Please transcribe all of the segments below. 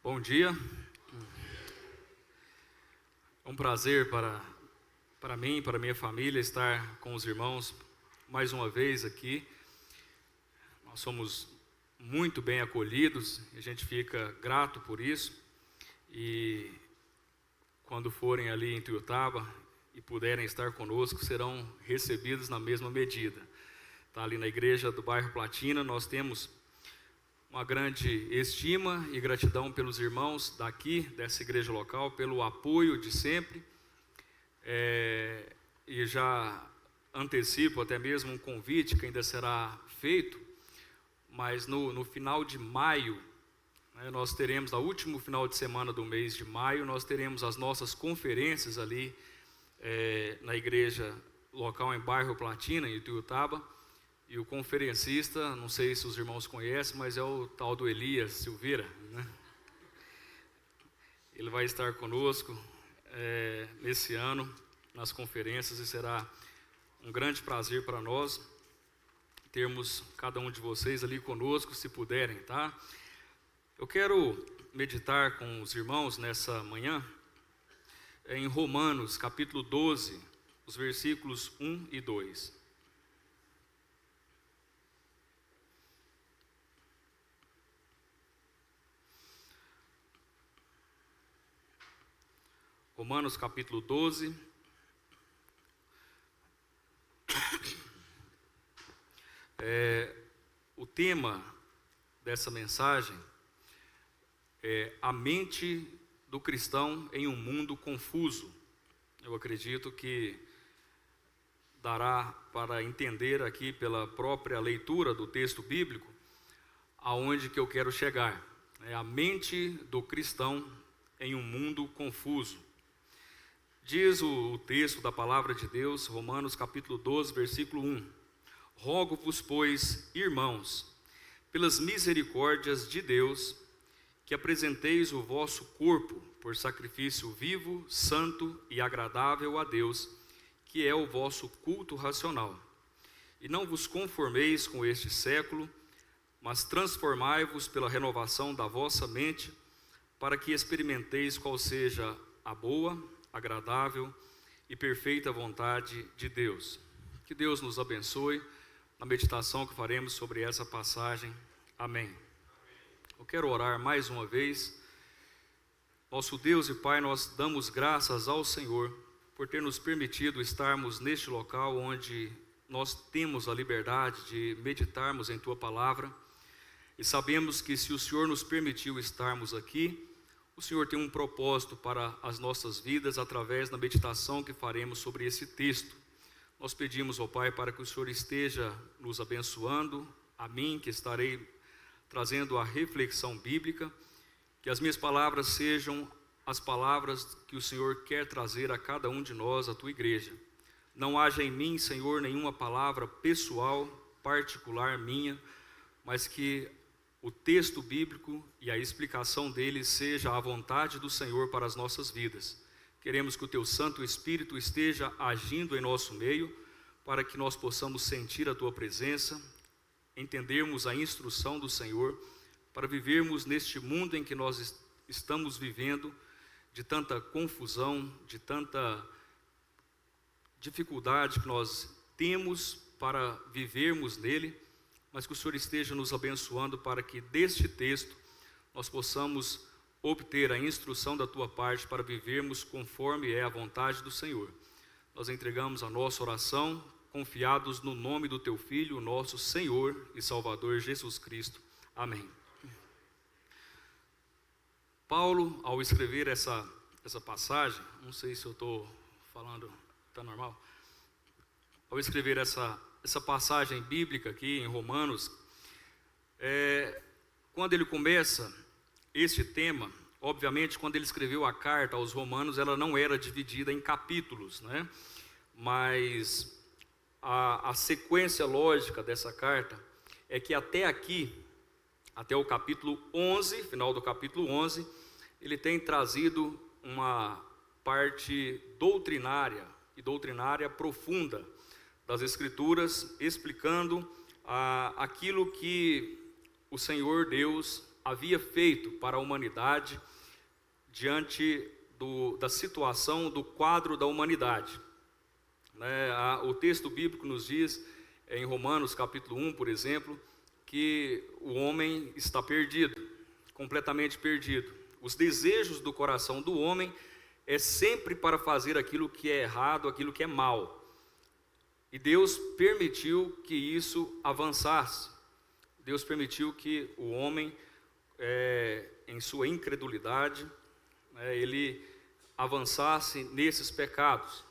Bom dia. É um prazer para mim, para minha família, estar com os irmãos mais uma vez aqui. Nós somos muito bem acolhidos e a gente fica grato por isso. E quando forem ali em Tuiutaba e puderem estar conosco, serão recebidos na mesma medida. Tá ali na igreja do bairro Platina, nós temos uma grande estima e gratidão pelos irmãos daqui, dessa igreja local, pelo apoio de sempre. E já antecipo até mesmo um convite que ainda será feito, mas no final de maio, nós teremos, no último final de semana do mês de maio, nós teremos as nossas conferências ali na igreja local em bairro Platina, em Tuiutaba. E o conferencista, não sei se os irmãos conhecem, mas é o tal do Elias Silveira, né? Ele vai estar conosco nesse ano, nas conferências, e será um grande prazer para nós termos cada um de vocês ali conosco, se puderem, tá? Eu quero meditar com os irmãos nessa manhã em Romanos, capítulo 12, os versículos 1 e 2. Romanos capítulo 12, o tema dessa mensagem é a mente do cristão em um mundo confuso. Eu acredito que dará para entender aqui pela própria leitura do texto bíblico aonde que eu quero chegar. É a mente do cristão em um mundo confuso. Diz o texto da palavra de Deus, Romanos capítulo 12, versículo 1. Rogo-vos, pois, irmãos, pelas misericórdias de Deus, que apresenteis o vosso corpo por sacrifício vivo, santo e agradável a Deus, que é o vosso culto racional. E não vos conformeis com este século, mas transformai-vos pela renovação da vossa mente, para que experimenteis qual seja a boa, agradável e perfeita vontade de Deus. Que Deus nos abençoe na meditação que faremos sobre essa passagem. Amém. Eu quero orar mais uma vez. Nosso Deus e Pai, nós damos graças ao Senhor por ter nos permitido estarmos neste local onde nós temos a liberdade de meditarmos em Tua Palavra. E sabemos que se o Senhor nos permitiu estarmos aqui, o Senhor tem um propósito para as nossas vidas através da meditação que faremos sobre esse texto. Nós pedimos ao Pai para que o Senhor esteja nos abençoando, a mim que estarei trazendo a reflexão bíblica, que as minhas palavras sejam as palavras que o Senhor quer trazer a cada um de nós, a Tua igreja. Não haja em mim, Senhor, nenhuma palavra pessoal, particular minha, mas que o texto bíblico e a explicação dele seja a vontade do Senhor para as nossas vidas. Queremos que o Teu Santo Espírito esteja agindo em nosso meio, para que nós possamos sentir a Tua presença, entendermos a instrução do Senhor, para vivermos neste mundo em que nós estamos vivendo, de tanta confusão, de tanta dificuldade que nós temos para vivermos nele, mas que o Senhor esteja nos abençoando para que deste texto nós possamos obter a instrução da Tua parte para vivermos conforme é a vontade do Senhor. Nós entregamos a nossa oração, confiados no nome do Teu Filho, nosso Senhor e Salvador Jesus Cristo. Amém. Paulo, ao escrever essa passagem, não sei se eu estou falando, está normal? Ao escrever essa passagem bíblica aqui em Romanos, quando ele começa este tema, obviamente quando ele escreveu a carta aos Romanos, ela não era dividida em capítulos, né? Mas a sequência lógica dessa carta é que até aqui, até o capítulo 11, final do capítulo 11, ele tem trazido uma parte doutrinária profunda das Escrituras, explicando aquilo que o Senhor Deus havia feito para a humanidade diante da situação, do quadro da humanidade. O texto bíblico nos diz, em Romanos capítulo 1, por exemplo, que o homem está perdido, completamente perdido. Os desejos do coração do homem é sempre para fazer aquilo que é errado, aquilo que é mal. E Deus permitiu que isso avançasse. Deus permitiu que o homem, em sua incredulidade, ele avançasse nesses pecados.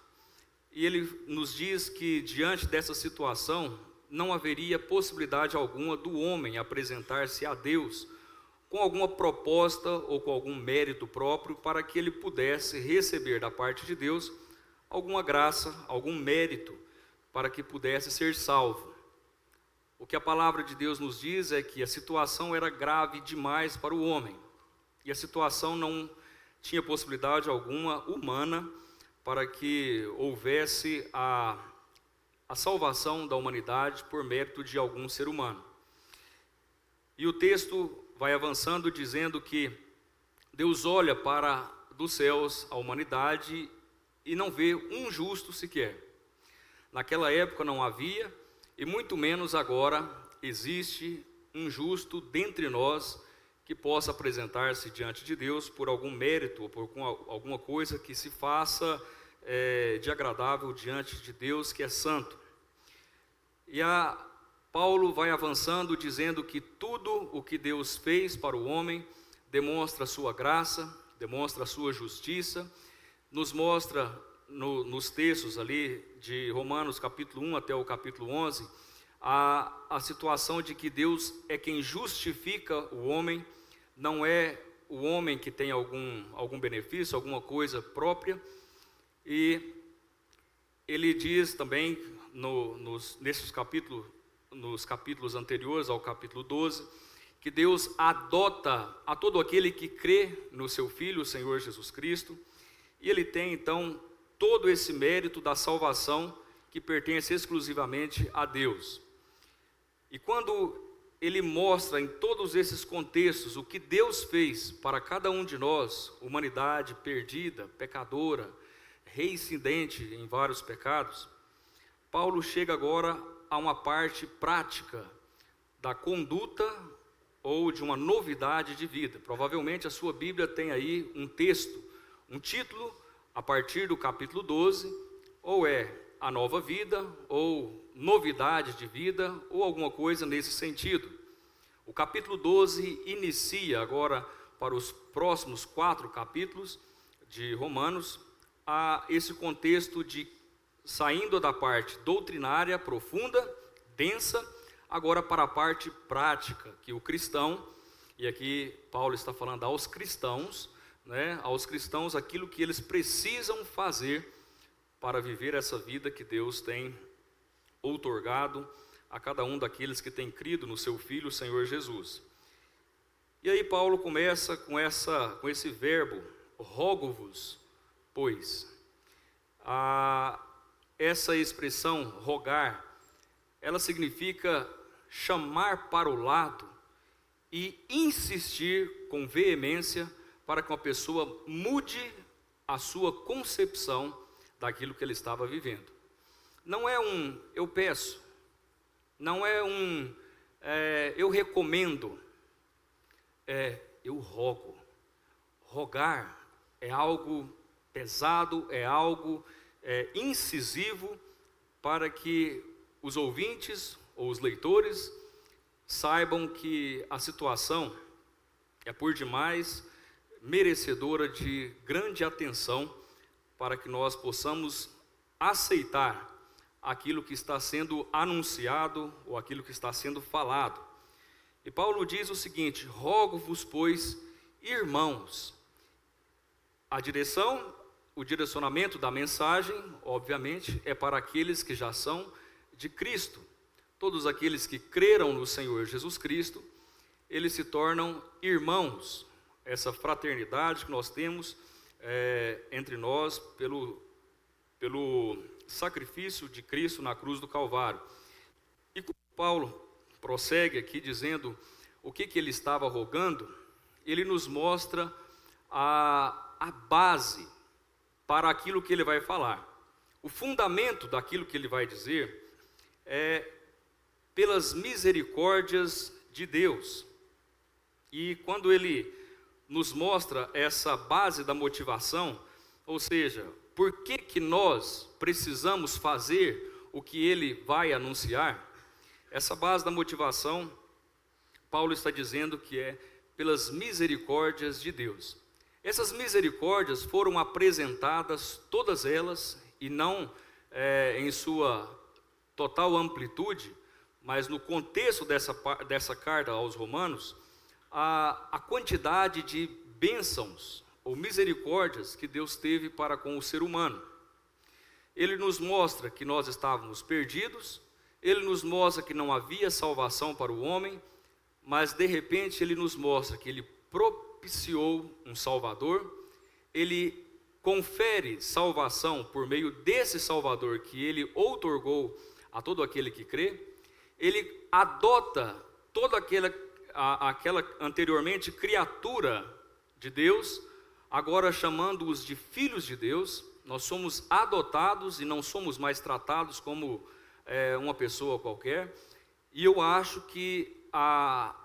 E ele nos diz que diante dessa situação não haveria possibilidade alguma do homem apresentar-se a Deus com alguma proposta ou com algum mérito próprio para que ele pudesse receber da parte de Deus alguma graça, algum mérito para que pudesse ser salvo. O que a palavra de Deus nos diz é que a situação era grave demais para o homem e a situação não tinha possibilidade alguma humana para que houvesse a salvação da humanidade por mérito de algum ser humano. E o texto vai avançando dizendo que Deus olha para dos céus a humanidade e não vê um justo sequer. Naquela época não havia, e muito menos agora existe um justo dentre nós que possa apresentar-se diante de Deus por algum mérito ou por alguma coisa que se faça de agradável diante de Deus, que é santo. E Paulo vai avançando dizendo que tudo o que Deus fez para o homem demonstra a sua graça, demonstra a sua justiça, nos mostra nos textos ali de Romanos capítulo 1 até o capítulo 11, a situação de que Deus é quem justifica o homem, não é o homem que tem algum benefício, alguma coisa própria. E ele diz também nos capítulos anteriores ao capítulo 12, que Deus adota a todo aquele que crê no seu Filho, o Senhor Jesus Cristo, e ele tem então todo esse mérito da salvação que pertence exclusivamente a Deus. E quando ele mostra em todos esses contextos o que Deus fez para cada um de nós, humanidade perdida, pecadora, reincidente em vários pecados, Paulo chega agora a uma parte prática da conduta ou de uma novidade de vida. Provavelmente a sua Bíblia tem aí um texto, um título, a partir do capítulo 12, ou é a nova vida, ou novidade de vida, ou alguma coisa nesse sentido. O capítulo 12 inicia agora, para os próximos 4 capítulos de Romanos, a esse contexto de saindo da parte doutrinária profunda, densa, agora para a parte prática, que o cristão, e aqui Paulo está falando aos cristãos, aos cristãos aquilo que eles precisam fazer para viver essa vida que Deus tem outorgado a cada um daqueles que tem crido no seu Filho, o Senhor Jesus. E aí Paulo começa com esse verbo, rogo-vos, pois. Essa expressão, rogar, ela significa chamar para o lado e insistir com veemência para que uma pessoa mude a sua concepção daquilo que ele estava vivendo. Não é eu peço, não é eu recomendo, eu rogo. Rogar é algo pesado, é algo incisivo para que os ouvintes ou os leitores saibam que a situação é por demais merecedora de grande atenção para que nós possamos aceitar aquilo que está sendo anunciado ou aquilo que está sendo falado. E Paulo diz o seguinte: rogo-vos, pois, irmãos. O direcionamento da mensagem, obviamente, é para aqueles que já são de Cristo. Todos aqueles que creram no Senhor Jesus Cristo, eles se tornam irmãos. Essa fraternidade que nós temos entre nós pelo sacrifício de Cristo na cruz do Calvário. E Paulo prossegue aqui dizendo: o que ele estava rogando, ele nos mostra a base para aquilo que ele vai falar. O fundamento daquilo que ele vai dizer é pelas misericórdias de Deus. E quando ele nos mostra essa base da motivação, ou seja, por que nós precisamos fazer o que ele vai anunciar, essa base da motivação, Paulo está dizendo que é pelas misericórdias de Deus. Essas misericórdias foram apresentadas, todas elas, e não em sua total amplitude, mas no contexto dessa carta aos Romanos, a quantidade de bênçãos ou misericórdias que Deus teve para com o ser humano. Ele nos mostra que nós estávamos perdidos, ele nos mostra que não havia salvação para o homem, mas de repente ele nos mostra que ele propiciou um Salvador, ele confere salvação por meio desse Salvador que ele outorgou a todo aquele que crê, ele adota toda aquela anteriormente criatura de Deus, agora chamando-os de filhos de Deus. Nós somos adotados e não somos mais tratados como uma pessoa qualquer. E eu acho que a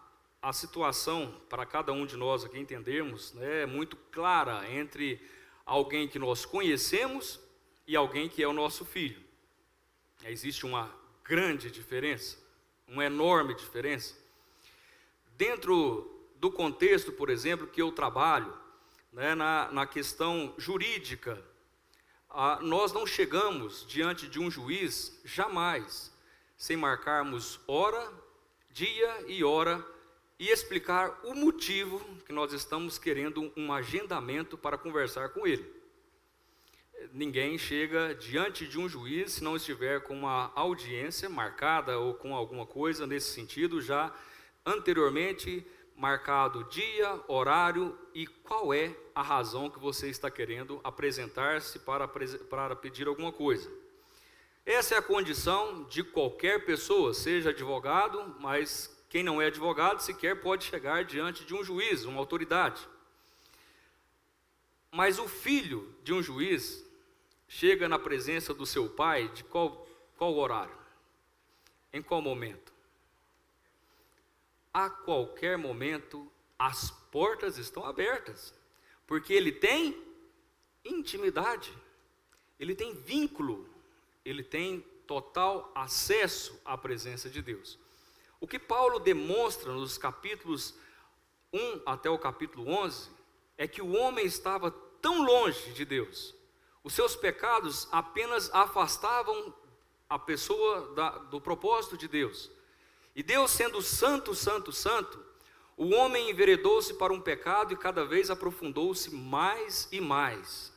situação, para cada um de nós aqui entendermos, é muito clara entre alguém que nós conhecemos e alguém que é o nosso filho. Existe uma grande diferença, uma enorme diferença. Dentro do contexto, por exemplo, que eu trabalho, na questão jurídica, nós não chegamos diante de um juiz jamais sem marcarmos hora, dia e hora e explicar o motivo que nós estamos querendo um agendamento para conversar com ele. Ninguém chega diante de um juiz se não estiver com uma audiência marcada ou com alguma coisa nesse sentido já anteriormente marcado dia, horário e qual é a razão que você está querendo apresentar-se para pedir alguma coisa. Essa é a condição de qualquer pessoa, seja advogado, mas quem não é advogado sequer pode chegar diante de um juiz, uma autoridade. Mas o filho de um juiz chega na presença do seu pai de qual horário? Em qual momento? A qualquer momento as portas estão abertas, porque ele tem intimidade, ele tem vínculo, ele tem total acesso à presença de Deus. O que Paulo demonstra nos capítulos 1 até o capítulo 11 é que o homem estava tão longe de Deus, os seus pecados apenas afastavam a pessoa do propósito de Deus. E Deus sendo santo, santo, santo, o homem enveredou-se para um pecado e cada vez aprofundou-se mais e mais.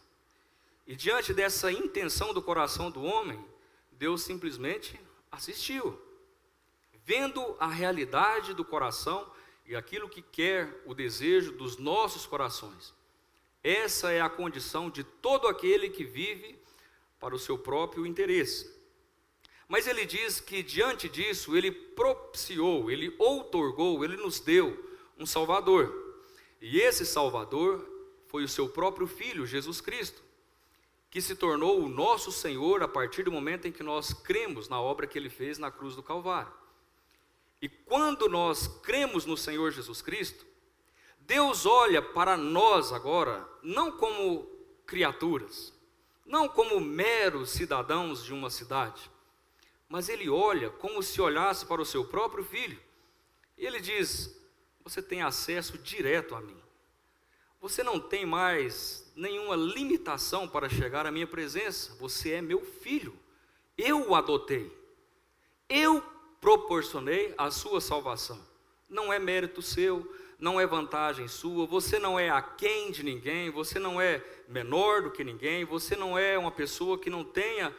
E diante dessa intenção do coração do homem, Deus simplesmente assistiu, vendo a realidade do coração e aquilo que quer o desejo dos nossos corações. Essa é a condição de todo aquele que vive para o seu próprio interesse. Mas ele diz que diante disso, ele propiciou, ele outorgou, ele nos deu um Salvador. E esse Salvador foi o seu próprio Filho, Jesus Cristo, que se tornou o nosso Senhor a partir do momento em que nós cremos na obra que ele fez na cruz do Calvário. E quando nós cremos no Senhor Jesus Cristo, Deus olha para nós agora, não como criaturas, não como meros cidadãos de uma cidade, mas ele olha como se olhasse para o seu próprio filho. E ele diz: você tem acesso direto a mim. Você não tem mais nenhuma limitação para chegar à minha presença. Você é meu filho. Eu o adotei. Eu proporcionei a sua salvação. Não é mérito seu, não é vantagem sua. Você não é aquém de ninguém. Você não é menor do que ninguém. Você não é uma pessoa que não tenha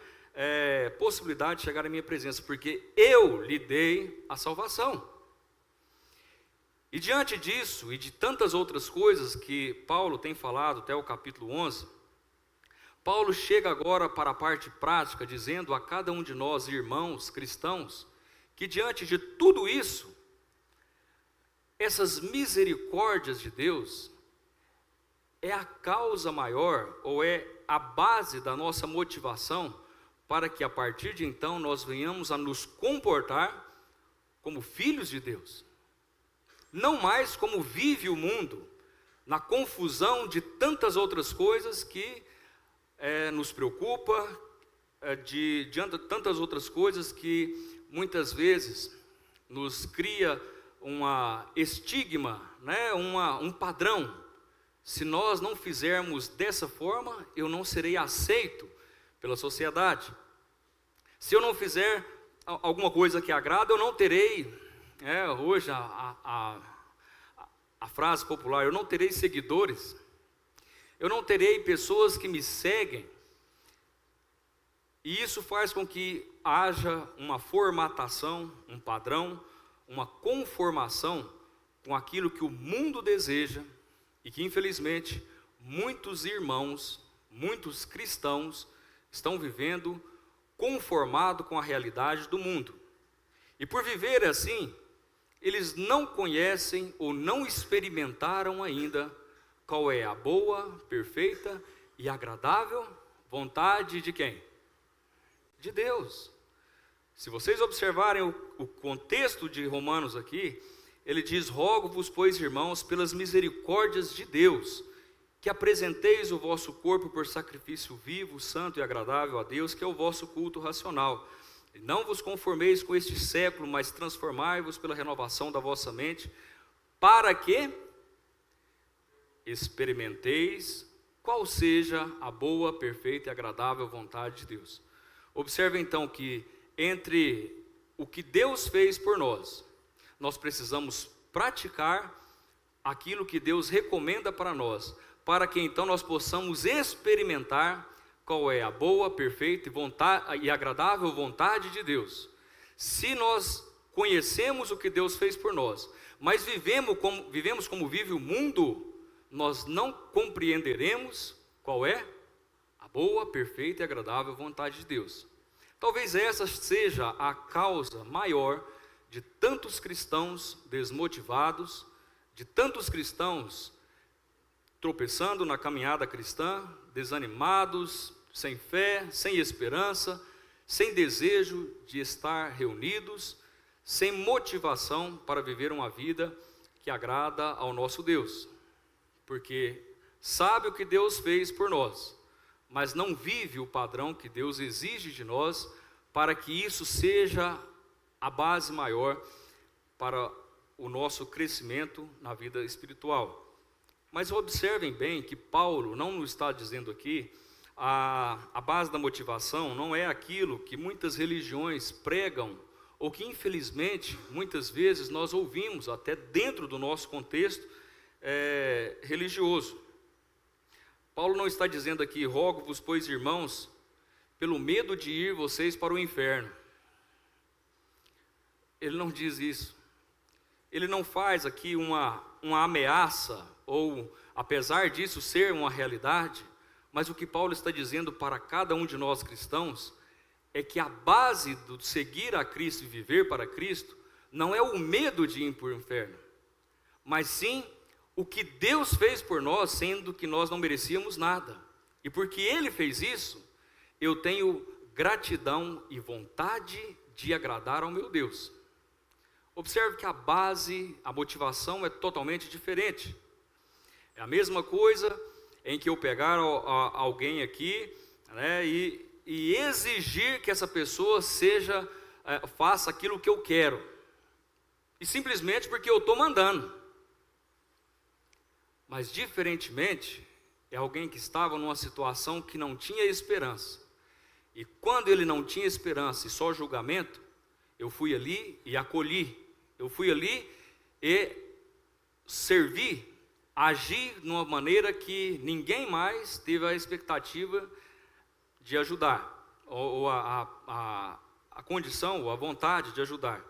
possibilidade de chegar à minha presença, porque eu lhe dei a salvação. E diante disso e de tantas outras coisas que Paulo tem falado até o capítulo 11, Paulo chega agora para a parte prática, dizendo a cada um de nós, irmãos cristãos, que diante de tudo isso, essas misericórdias de Deus é a causa maior, ou é a base da nossa motivação, para que a partir de então nós venhamos a nos comportar como filhos de Deus. Não mais como vive o mundo, na confusão de tantas outras coisas que nos preocupa, de tantas outras coisas que muitas vezes nos cria uma estigma, né? Um padrão. Se nós não fizermos dessa forma, eu não serei aceito pela sociedade. Se eu não fizer alguma coisa que agrada, eu não terei, hoje a frase popular, eu não terei seguidores, eu não terei pessoas que me seguem. E isso faz com que haja uma formatação, um padrão, uma conformação com aquilo que o mundo deseja e que infelizmente muitos irmãos, muitos cristãos estão vivendo conformado com a realidade do mundo. E por viver assim, eles não conhecem ou não experimentaram ainda qual é a boa, perfeita e agradável vontade de quem? De Deus. Se vocês observarem o contexto de Romanos aqui, ele diz: rogo-vos, pois, irmãos, pelas misericórdias de Deus, que apresenteis o vosso corpo por sacrifício vivo, santo e agradável a Deus, que é o vosso culto racional. E não vos conformeis com este século, mas transformai-vos pela renovação da vossa mente, para que experimenteis qual seja a boa, perfeita e agradável vontade de Deus. Observe então que entre o que Deus fez por nós, nós precisamos praticar aquilo que Deus recomenda para nós, para que então nós possamos experimentar qual é a boa, perfeita e agradável vontade de Deus. Se nós conhecemos o que Deus fez por nós, mas vivemos como vive o mundo, nós não compreenderemos qual é a boa, perfeita e agradável vontade de Deus. Talvez essa seja a causa maior de tantos cristãos desmotivados, de tantos cristãos tropeçando na caminhada cristã, desanimados, sem fé, sem esperança, sem desejo de estar reunidos, sem motivação para viver uma vida que agrada ao nosso Deus. Porque sabe o que Deus fez por nós, mas não vive o padrão que Deus exige de nós, para que isso seja a base maior para o nosso crescimento na vida espiritual. Mas observem bem que Paulo não nos está dizendo aqui, a base da motivação não é aquilo que muitas religiões pregam, ou que infelizmente muitas vezes nós ouvimos até dentro do nosso contexto religioso. Paulo não está dizendo aqui: rogo-vos, pois, irmãos, pelo medo de ir vocês para o inferno. Ele não diz isso. Ele não faz aqui uma ameaça, ou apesar disso ser uma realidade, mas o que Paulo está dizendo para cada um de nós cristãos é que a base do seguir a Cristo e viver para Cristo não é o medo de ir para o inferno, mas sim o que Deus fez por nós, sendo que nós não merecíamos nada. E porque Ele fez isso, eu tenho gratidão e vontade de agradar ao meu Deus. Observe que a base, a motivação é totalmente diferente. É a mesma coisa em que eu pegar alguém aqui, né, e exigir que essa pessoa faça aquilo que eu quero, e simplesmente porque eu estou mandando. Mas diferentemente, é alguém que estava numa situação que não tinha esperança, e quando ele não tinha esperança e só julgamento, eu fui ali e acolhi, eu fui ali e servi, agi de uma maneira que ninguém mais teve a expectativa de ajudar, ou a condição, ou a vontade de ajudar.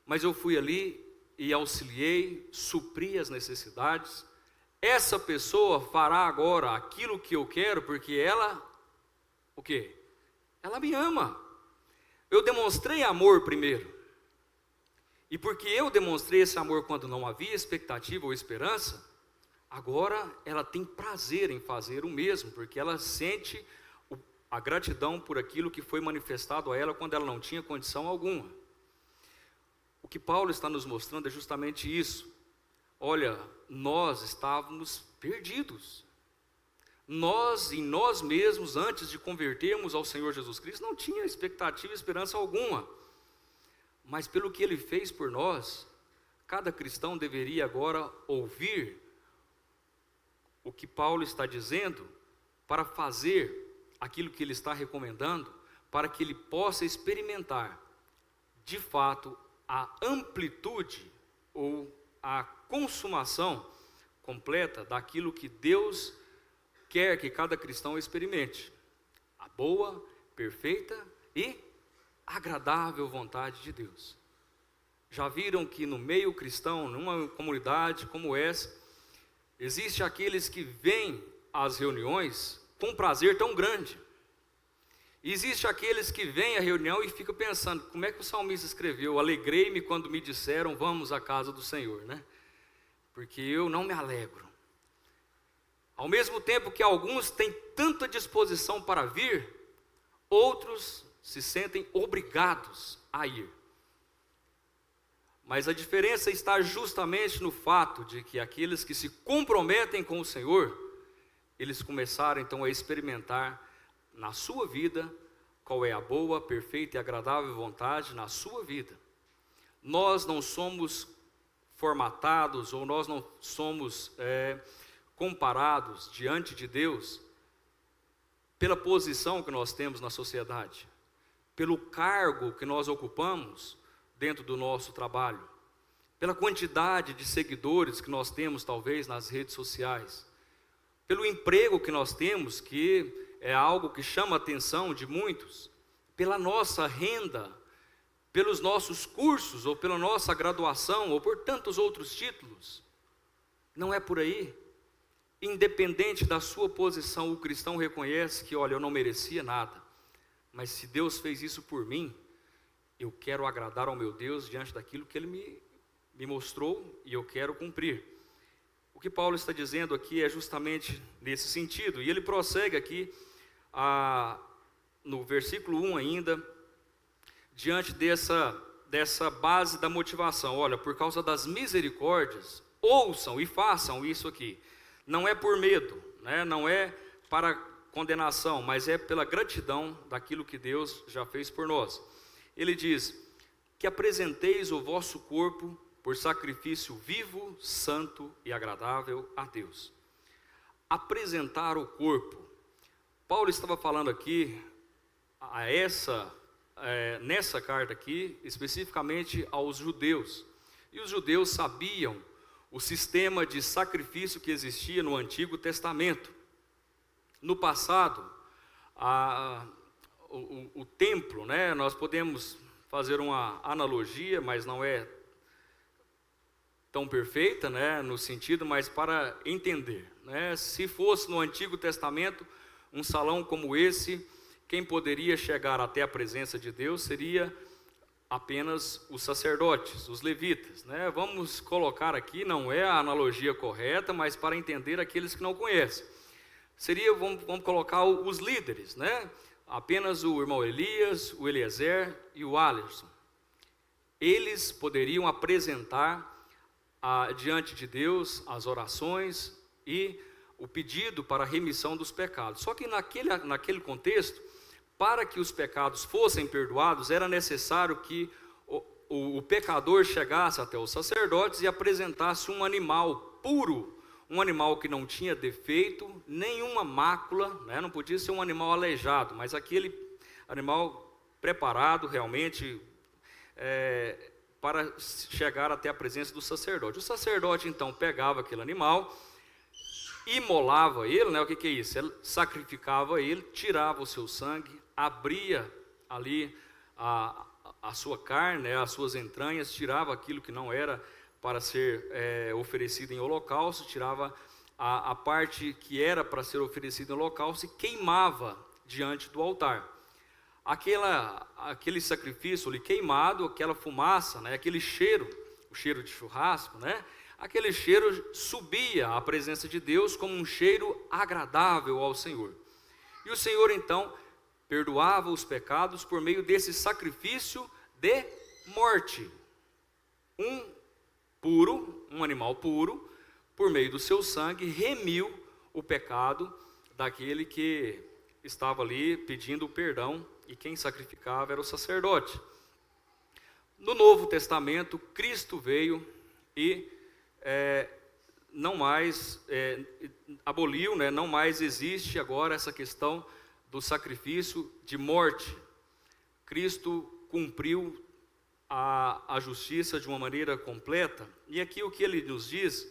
Mas eu fui ali e auxiliei, supri as necessidades. Essa pessoa fará agora aquilo que eu quero, porque ela, o quê? Ela me ama. Eu demonstrei amor primeiro. E porque eu demonstrei esse amor quando não havia expectativa ou esperança, agora ela tem prazer em fazer o mesmo, porque ela sente a gratidão por aquilo que foi manifestado a ela quando ela não tinha condição alguma. O que Paulo está nos mostrando é justamente isso. Olha, nós estávamos perdidos. Nós, em nós mesmos, antes de convertermos ao Senhor Jesus Cristo, não tinha expectativa e esperança alguma. Mas pelo que Ele fez por nós, cada cristão deveria agora ouvir o que Paulo está dizendo para fazer aquilo que ele está recomendando, para que ele possa experimentar, de fato, a amplitude ou a consumação completa daquilo que Deus quer que cada cristão experimente. A boa, perfeita e agradável vontade de Deus. Já viram que no meio cristão, numa comunidade como essa, existe aqueles que vêm às reuniões com um prazer tão grande. Existe aqueles que vêm à reunião e ficam pensando, como é que o salmista escreveu? Alegrei-me quando me disseram, vamos à casa do Senhor, né? Porque eu não me alegro. Ao mesmo tempo que alguns têm tanta disposição para vir, outros se sentem obrigados a ir. Mas a diferença está justamente no fato de que aqueles que se comprometem com o Senhor, eles começaram então a experimentar na sua vida qual é a boa, perfeita e agradável vontade na sua vida. Nós não somos formatados ou nós não somos comparados diante de Deus pela posição que nós temos na sociedade, pelo cargo que nós ocupamos dentro do nosso trabalho, pela quantidade de seguidores que nós temos talvez nas redes sociais, pelo emprego que nós temos, que é algo que chama a atenção de muitos, pela nossa renda, pelos nossos cursos, ou pela nossa graduação, ou por tantos outros títulos. Não é por aí. Independente da sua posição, o cristão reconhece que, olha, eu não merecia nada, mas se Deus fez isso por mim, eu quero agradar ao meu Deus diante daquilo que Ele me mostrou e eu quero cumprir. O que Paulo está dizendo aqui é justamente nesse sentido, e ele prossegue aqui, no versículo 1 ainda, diante dessa base da motivação. Olha, por causa das misericórdias, ouçam e façam isso aqui. Não é por medo, né? Não é para condenação, mas é pela gratidão daquilo que Deus já fez por nós. Ele diz, que apresenteis o vosso corpo por sacrifício vivo, santo e agradável a Deus. Apresentar o corpo. Paulo estava falando aqui, nessa carta aqui, especificamente aos judeus. E os judeus sabiam o sistema de sacrifício que existia no Antigo Testamento. No passado, o templo, né, nós podemos fazer uma analogia, mas não é tão perfeita, né, no sentido, mas para entender, né, se fosse no Antigo Testamento, um salão como esse, quem poderia chegar até a presença de Deus seria apenas os sacerdotes, os levitas, né? Vamos colocar aqui, não é a analogia correta, mas para entender aqueles que não conhecem. Vamos colocar os líderes, né? Apenas o irmão Elias, o Eliezer e o Alisson. Eles poderiam apresentar diante de Deus as orações e o pedido para a remissão dos pecados. Só que naquele contexto, para que os pecados fossem perdoados, era necessário que o pecador chegasse até os sacerdotes e apresentasse um animal puro, um animal que não tinha defeito, nenhuma mácula, né? Não podia ser um animal aleijado, mas aquele animal preparado realmente para chegar até a presença do sacerdote. O sacerdote então pegava aquele animal, imolava ele, né? O que é isso? Ele sacrificava ele, tirava o seu sangue, abria ali a sua carne, né, as suas entranhas, tirava aquilo que não era para ser oferecido em holocausto, tirava a parte que era para ser oferecida em holocausto e queimava diante do altar. aquele sacrifício ali queimado, aquela fumaça, né, aquele cheiro, o cheiro de churrasco, né, aquele cheiro subia à presença de Deus como um cheiro agradável ao Senhor. E o Senhor então perdoava os pecados por meio desse sacrifício de morte. Um animal puro, por meio do seu sangue, remiu o pecado daquele que estava ali pedindo perdão, e quem sacrificava era o sacerdote. No Novo Testamento, Cristo veio e não mais aboliu, né, não mais existe agora essa questão do sacrifício de morte. Cristo cumpriu a justiça de uma maneira completa, e aqui o que ele nos diz,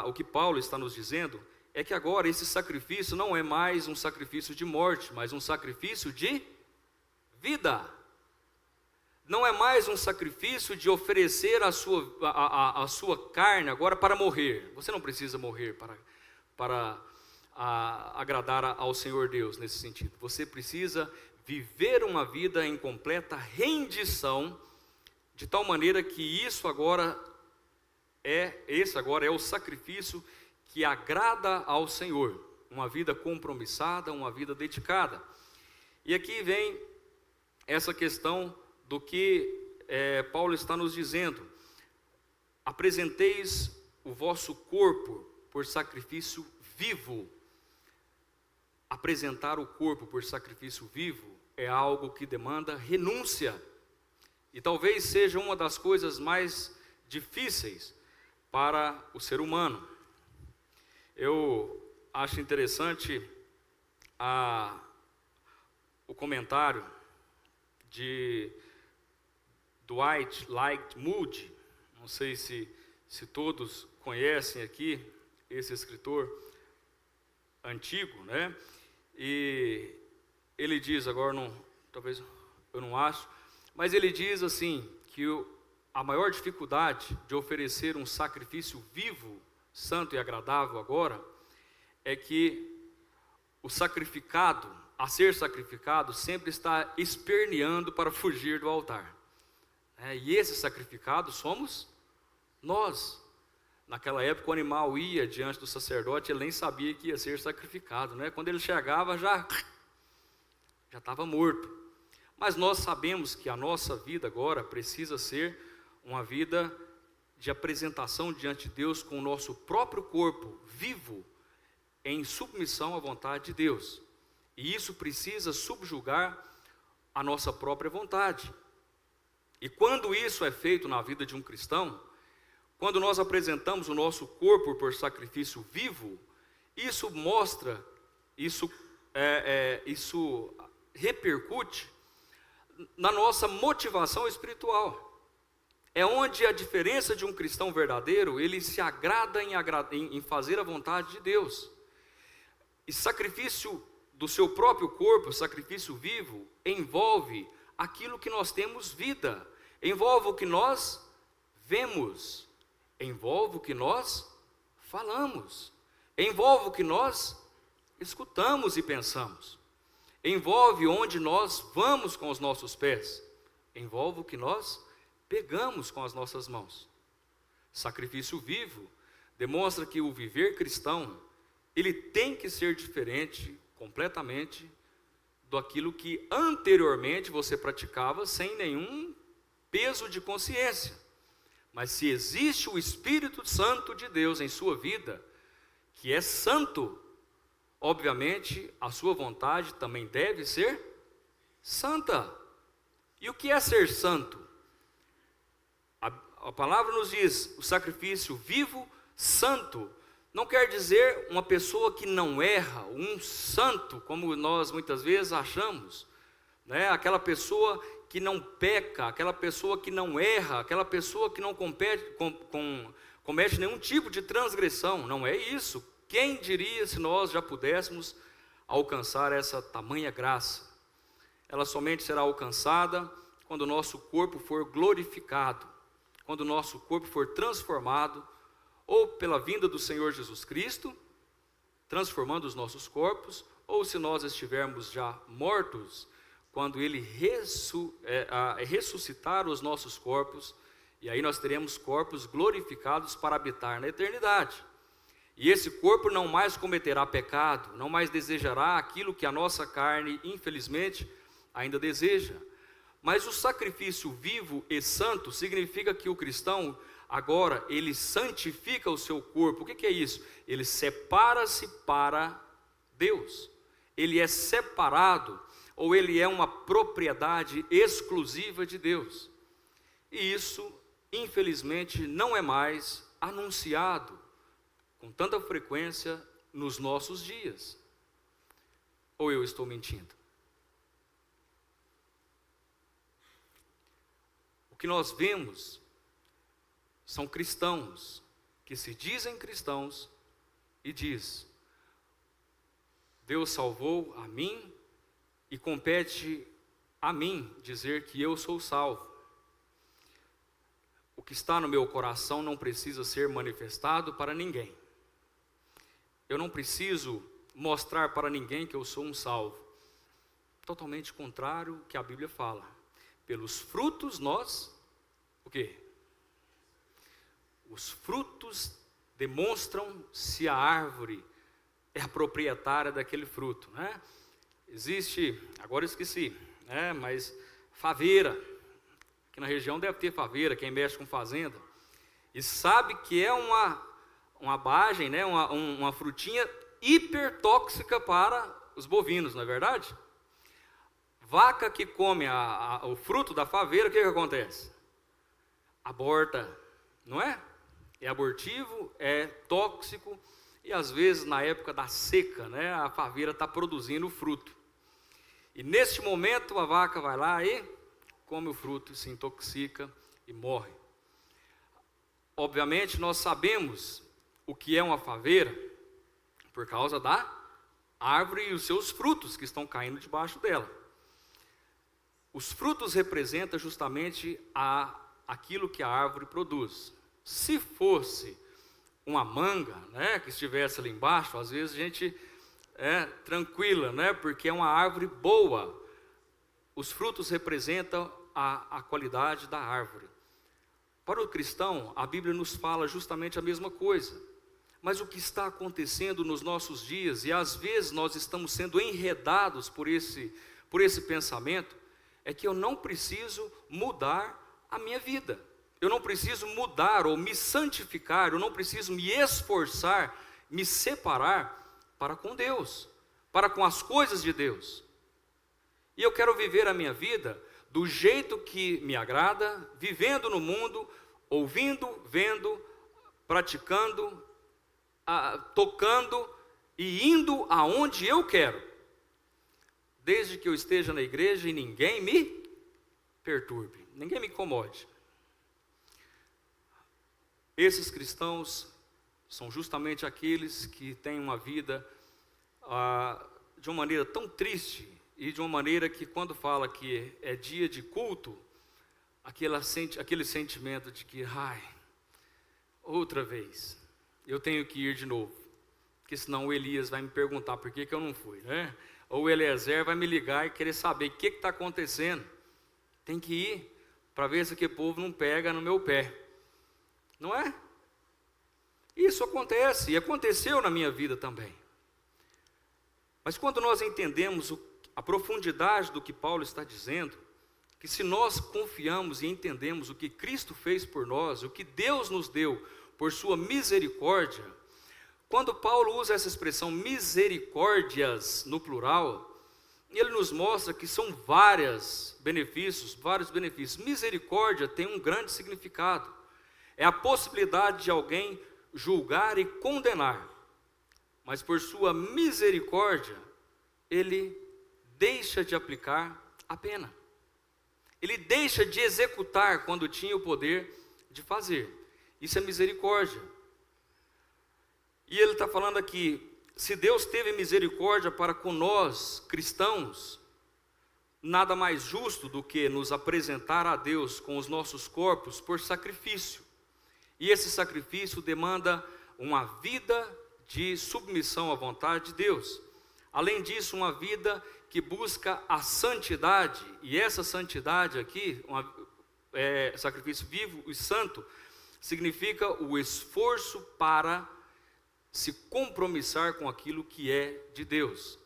o que Paulo está nos dizendo, é que agora esse sacrifício não é mais um sacrifício de morte, mas um sacrifício de vida. Não é mais um sacrifício de oferecer a sua carne agora para morrer. Você não precisa morrer para agradar ao Senhor Deus nesse sentido. Você precisa viver uma vida em completa rendição, de tal maneira que esse agora é o sacrifício que agrada ao Senhor. Uma vida compromissada, uma vida dedicada. E aqui vem essa questão do que Paulo está nos dizendo: apresenteis o vosso corpo por sacrifício vivo. Apresentar o corpo por sacrifício vivo é algo que demanda renúncia, e talvez seja uma das coisas mais difíceis para o ser humano. Eu acho interessante o comentário de Dwight Lyght Moody. Não sei se todos conhecem aqui esse escritor antigo, né? E ele diz, agora talvez eu não acho, mas ele diz assim, que a maior dificuldade de oferecer um sacrifício vivo, santo e agradável agora, é que o sacrificado, a ser sacrificado, sempre está esperneando para fugir do altar. E esse sacrificado somos nós. Naquela época o animal ia diante do sacerdote, ele nem sabia que ia ser sacrificado, né? Quando ele chegava já estava morto. Mas nós sabemos que a nossa vida agora precisa ser uma vida de apresentação diante de Deus com o nosso próprio corpo vivo, em submissão à vontade de Deus. E isso precisa subjugar a nossa própria vontade. E quando isso é feito na vida de um cristão, quando nós apresentamos o nosso corpo por sacrifício vivo, isso mostra, isso repercute na nossa motivação espiritual. É onde a diferença de um cristão verdadeiro, ele se agrada em fazer a vontade de Deus. E sacrifício do seu próprio corpo, sacrifício vivo, envolve aquilo que nós temos vida, envolve o que nós vemos, envolve o que nós falamos, envolve o que nós escutamos e pensamos, envolve onde nós vamos com os nossos pés, envolve o que nós pegamos com as nossas mãos. Sacrifício vivo demonstra que o viver cristão, ele tem que ser diferente completamente do aquilo que anteriormente você praticava sem nenhum peso de consciência. Mas se existe o Espírito Santo de Deus em sua vida, que é santo, obviamente a sua vontade também deve ser santa. E o que é ser santo? A palavra nos diz, o sacrifício vivo, santo, não quer dizer uma pessoa que não erra, um santo, como nós muitas vezes achamos, né? Aquela pessoa que não peca, aquela pessoa que não erra, aquela pessoa que não comete nenhum tipo de transgressão. Não é isso. Quem diria se nós já pudéssemos alcançar essa tamanha graça? Ela somente será alcançada quando o nosso corpo for glorificado, quando o nosso corpo for transformado, ou pela vinda do Senhor Jesus Cristo, transformando os nossos corpos, ou se nós estivermos já mortos quando Ele ressuscitar os nossos corpos, e aí nós teremos corpos glorificados para habitar na eternidade. E esse corpo não mais cometerá pecado, não mais desejará aquilo que a nossa carne, infelizmente, ainda deseja. Mas o sacrifício vivo e santo significa que o cristão, agora, ele santifica o seu corpo. O que é isso? Ele separa-se para Deus. Ele é separado, ou ele é uma propriedade exclusiva de Deus. E isso, infelizmente, não é mais anunciado com tanta frequência nos nossos dias. Ou eu estou mentindo? O que nós vemos são cristãos que se dizem cristãos e diz: Deus salvou a mim e compete a mim dizer que eu sou salvo. O que está no meu coração não precisa ser manifestado para ninguém. Eu não preciso mostrar para ninguém que eu sou um salvo. Totalmente contrário ao que a Bíblia fala. Pelos frutos nós, o quê? Os frutos demonstram se a árvore é a proprietária daquele fruto, né? Existe, agora eu esqueci, mas faveira. Aqui na região deve ter faveira, quem mexe com fazenda. E sabe que é uma bagem, né? uma frutinha hipertóxica para os bovinos, não é verdade? Vaca que come o fruto da faveira, o que acontece? Aborta, não é? É abortivo, é tóxico, e às vezes na época da seca, né, a faveira está produzindo o fruto. E neste momento a vaca vai lá e come o fruto, se intoxica e morre. Obviamente nós sabemos o que é uma faveira por causa da árvore e os seus frutos que estão caindo debaixo dela. Os frutos representam justamente aquilo que a árvore produz. Se fosse uma manga, né, que estivesse ali embaixo, às vezes a gente é tranquila, né, porque é uma árvore boa. Os frutos representam a qualidade da árvore. Para o cristão, a Bíblia nos fala justamente a mesma coisa. Mas o que está acontecendo nos nossos dias, e às vezes nós estamos sendo enredados por esse pensamento, é que eu não preciso mudar a minha vida. Eu não preciso mudar ou me santificar, eu não preciso me esforçar, me separar para com Deus, para com as coisas de Deus. E eu quero viver a minha vida do jeito que me agrada, vivendo no mundo, ouvindo, vendo, praticando, tocando e indo aonde eu quero, desde que eu esteja na igreja e ninguém me perturbe, ninguém me incomode. Esses cristãos são justamente aqueles que têm uma vida de uma maneira tão triste, e de uma maneira que quando fala que é dia de culto, aquele sentimento de que, outra vez, eu tenho que ir de novo, porque senão o Elias vai me perguntar por que eu não fui, né? Ou o Eliezer vai me ligar e querer saber o que está acontecendo. Tem que ir para ver se aquele povo não pega no meu pé. Não é? Isso acontece, e aconteceu na minha vida também. Mas quando nós entendemos a profundidade do que Paulo está dizendo, que se nós confiamos e entendemos o que Cristo fez por nós, o que Deus nos deu por sua misericórdia, quando Paulo usa essa expressão misericórdias no plural, ele nos mostra que são vários benefícios. Misericórdia tem um grande significado. É a possibilidade de alguém julgar e condenar, mas por sua misericórdia, ele deixa de aplicar a pena. Ele deixa de executar quando tinha o poder de fazer. Isso é misericórdia. E ele está falando aqui, se Deus teve misericórdia para com nós, cristãos, nada mais justo do que nos apresentar a Deus com os nossos corpos por sacrifício. E esse sacrifício demanda uma vida de submissão à vontade de Deus. Além disso, uma vida que busca a santidade, e essa santidade aqui, sacrifício vivo e santo, significa o esforço para se compromissar com aquilo que é de Deus.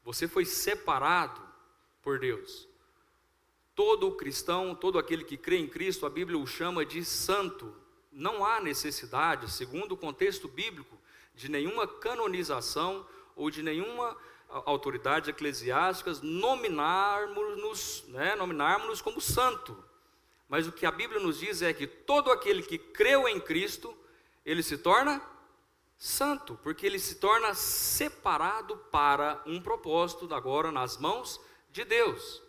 Você foi separado por Deus. Todo cristão, todo aquele que crê em Cristo, a Bíblia o chama de santo. Não há necessidade, segundo o contexto bíblico, de nenhuma canonização ou de nenhuma autoridade eclesiástica nominarmos-nos como santo. Mas o que a Bíblia nos diz é que todo aquele que creu em Cristo, ele se torna santo, porque ele se torna separado para um propósito agora nas mãos de Deus.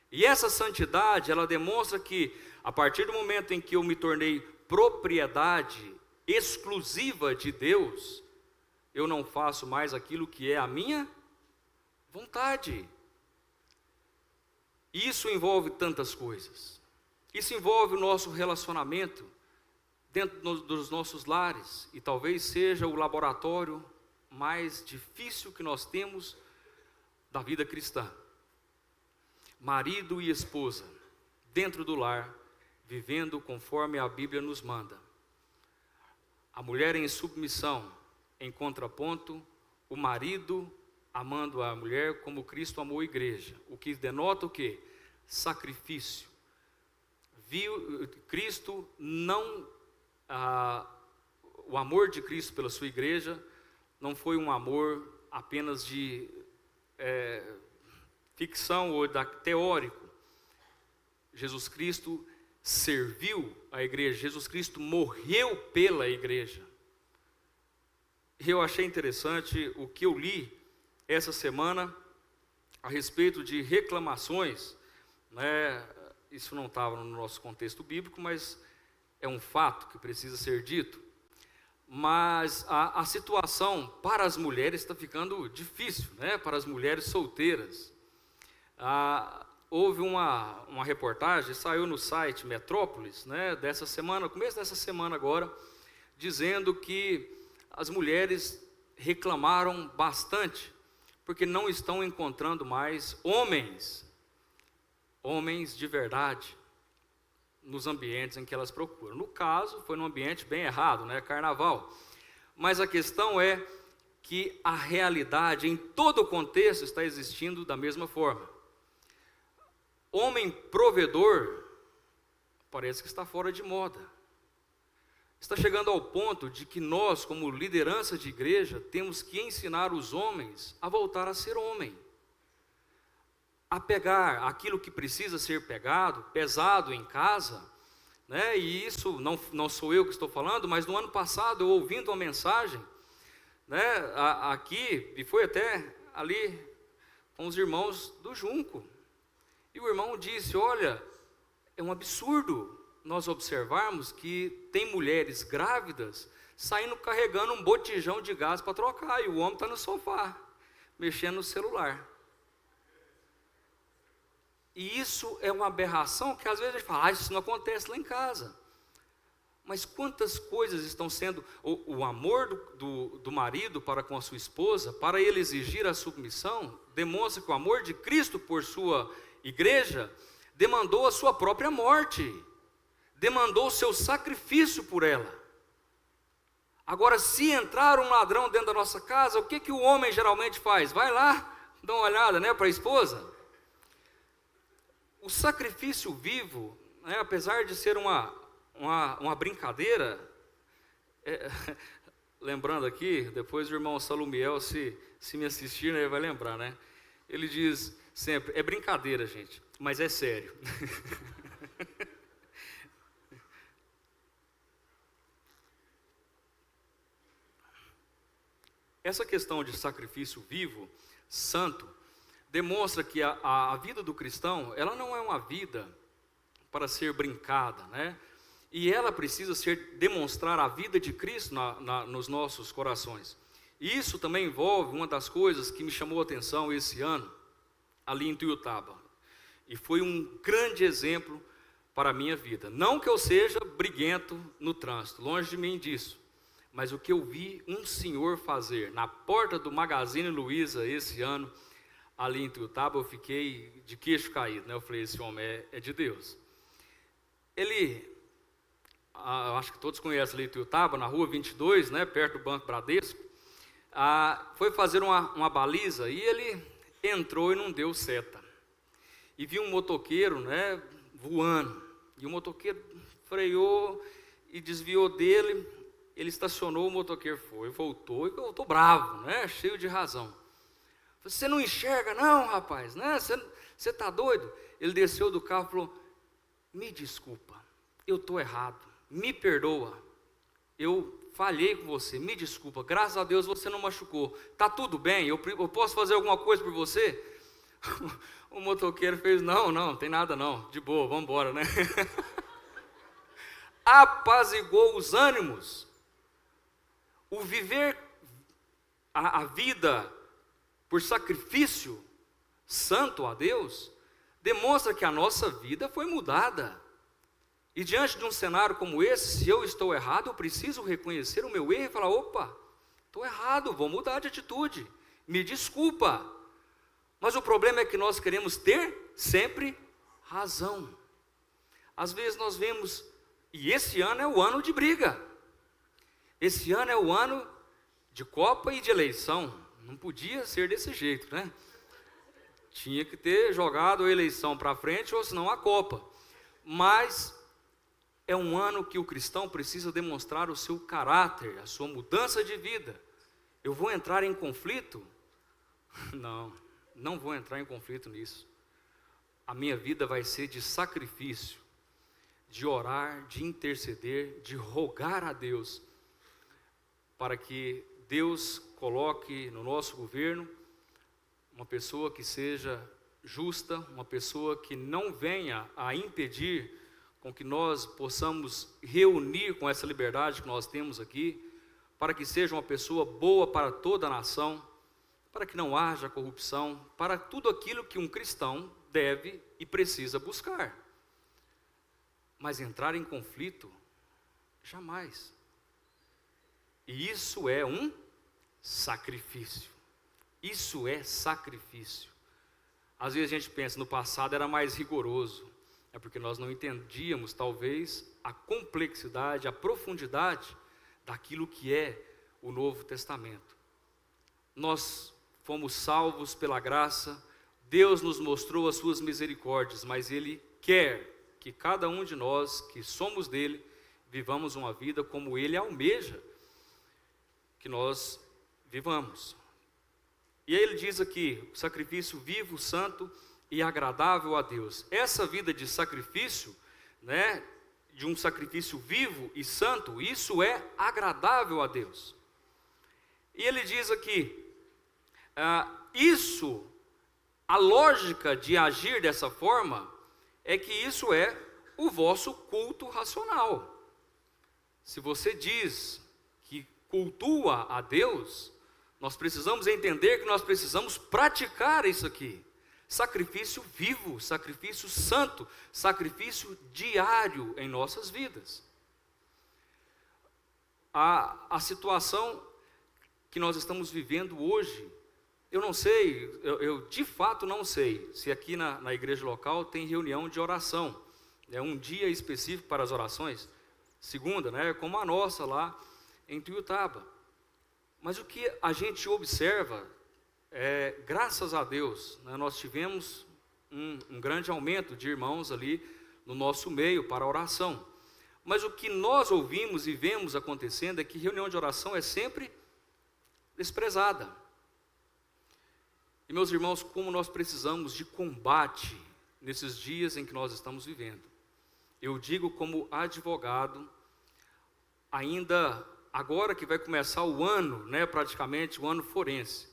E essa santidade, ela demonstra que a partir do momento em que eu me tornei propriedade exclusiva de Deus, eu não faço mais aquilo que é a minha vontade. Isso envolve tantas coisas. Isso envolve o nosso relacionamento dentro dos nossos lares, e talvez seja o laboratório mais difícil que nós temos da vida cristã. Marido e esposa, dentro do lar, vivendo conforme a Bíblia nos manda. A mulher em submissão, em contraponto, o marido amando a mulher como Cristo amou a igreja, o que denota o quê? Sacrifício. Cristo não, o amor de Cristo pela sua igreja não foi um amor apenas de ficção ou teórico. Jesus Cristo serviu a igreja, Jesus Cristo morreu pela igreja. Eu achei interessante o que eu li essa semana a respeito de reclamações, isso não estava no nosso contexto bíblico, mas é um fato que precisa ser dito. Mas a situação para as mulheres está ficando difícil, para as mulheres solteiras. Houve uma reportagem, saiu no site Metrópolis, dessa semana, começo dessa semana agora, dizendo que as mulheres reclamaram bastante, porque não estão encontrando mais homens de verdade, nos ambientes em que elas procuram. No caso, foi num ambiente bem errado, carnaval. Mas a questão é que a realidade, em todo o contexto, está existindo da mesma forma. Homem provedor, parece que está fora de moda. Está chegando ao ponto de que nós, como liderança de igreja, temos que ensinar os homens a voltar a ser homem. A pegar aquilo que precisa ser pesado em casa, e isso não sou eu que estou falando, mas no ano passado eu ouvindo uma mensagem, aqui, e foi até ali com os irmãos do Junco, e o irmão disse: olha, é um absurdo nós observarmos que tem mulheres grávidas saindo carregando um botijão de gás para trocar, e o homem está no sofá, mexendo no celular. E isso é uma aberração que às vezes a gente fala: isso não acontece lá em casa. Mas quantas coisas estão sendo, o amor do marido para com a sua esposa, para ele exigir a submissão, demonstra que o amor de Cristo por sua igreja demandou a sua própria morte, demandou o seu sacrifício por ela. Agora, se entrar um ladrão dentro da nossa casa, o que o homem geralmente faz? Vai lá, dá uma olhada, para a esposa. O sacrifício vivo, apesar de ser uma brincadeira, lembrando aqui, depois o irmão Salumiel, se me assistir, ele vai lembrar, ele diz sempre: é brincadeira, gente, mas é sério. Essa questão de sacrifício vivo, santo, demonstra que a vida do cristão, ela não é uma vida para ser brincada, E ela precisa demonstrar a vida de Cristo nos nossos corações. E isso também envolve uma das coisas que me chamou a atenção esse ano, ali em Tuiutaba. E foi um grande exemplo para a minha vida. Não que eu seja briguento no trânsito, longe de mim disso. Mas o que eu vi um senhor fazer na porta do Magazine Luiza esse ano, ali em Tuiutaba, eu fiquei de queixo caído, né? Eu falei, esse homem é de Deus. Ele, eu acho que todos conhecem ali Tuiutaba, na rua 22, né? Perto do Banco Bradesco, foi fazer uma baliza e ele entrou e não deu seta. E viu um motoqueiro, né, voando, e o motoqueiro freou e desviou dele, ele estacionou, o motoqueiro foi, voltou, e voltou bravo, né, cheio de razão. Você não enxerga não, rapaz, né, você está doido? Ele desceu do carro e falou, me desculpa, eu estou errado, me perdoa, eu falhei com você, me desculpa, graças a Deus você não machucou, está tudo bem, eu posso fazer alguma coisa por você? O motoqueiro fez, não tem nada não, de boa, vamos embora, né? Apaziguou os ânimos. O viver a vida por sacrifício santo a Deus, demonstra que a nossa vida foi mudada. E diante de um cenário como esse, se eu estou errado, eu preciso reconhecer o meu erro e falar, opa, estou errado, vou mudar de atitude, me desculpa. Mas o problema é que nós queremos ter sempre razão. Às vezes nós vemos, e esse ano é o ano de briga. Esse ano é o ano de Copa e de eleição. Não podia ser desse jeito, né? Tinha que ter jogado a eleição para frente, ou senão a Copa. Mas é um ano que o cristão precisa demonstrar o seu caráter, a sua mudança de vida. Eu vou entrar em conflito? Não vou entrar em conflito nisso. A minha vida vai ser de sacrifício, de orar, de interceder, de rogar a Deus, para que Deus coloque no nosso governo uma pessoa que seja justa, uma pessoa que não venha a impedir com que nós possamos reunir com essa liberdade que nós temos aqui, para que seja uma pessoa boa para toda a nação, para que não haja corrupção, para tudo aquilo que um cristão deve e precisa buscar. Mas entrar em conflito, jamais. E isso é um sacrifício. Isso é sacrifício. Às vezes a gente pensa, no passado era mais rigoroso. É porque nós não entendíamos, talvez, a complexidade, a profundidade daquilo que é o Novo Testamento. Nós fomos salvos pela graça, Deus nos mostrou as suas misericórdias, mas Ele quer que cada um de nós, que somos dele, vivamos uma vida como Ele almeja que nós vivamos. E aí ele diz aqui, sacrifício vivo, santo e agradável a Deus. Essa vida de sacrifício, né, de um sacrifício vivo e santo, isso é agradável a Deus. E ele diz aqui, a lógica de agir dessa forma é que isso é o vosso culto racional. Se você diz que cultua a Deus, nós precisamos entender que nós precisamos praticar isso aqui. Sacrifício vivo, sacrifício santo, sacrifício diário em nossas vidas. A situação que nós estamos vivendo hoje, eu não sei, eu de fato não sei se aqui na igreja local tem reunião de oração. É um dia específico para as orações, segunda, né, como a nossa lá em Tuiutaba. Mas o que a gente observa, graças a Deus, né, nós tivemos um grande aumento de irmãos ali no nosso meio para a oração. Mas o que nós ouvimos e vemos acontecendo é que reunião de oração é sempre desprezada. E meus irmãos, como nós precisamos de combate nesses dias em que nós estamos vivendo. Eu digo como advogado, ainda agora que vai começar o ano, né, praticamente o ano forense,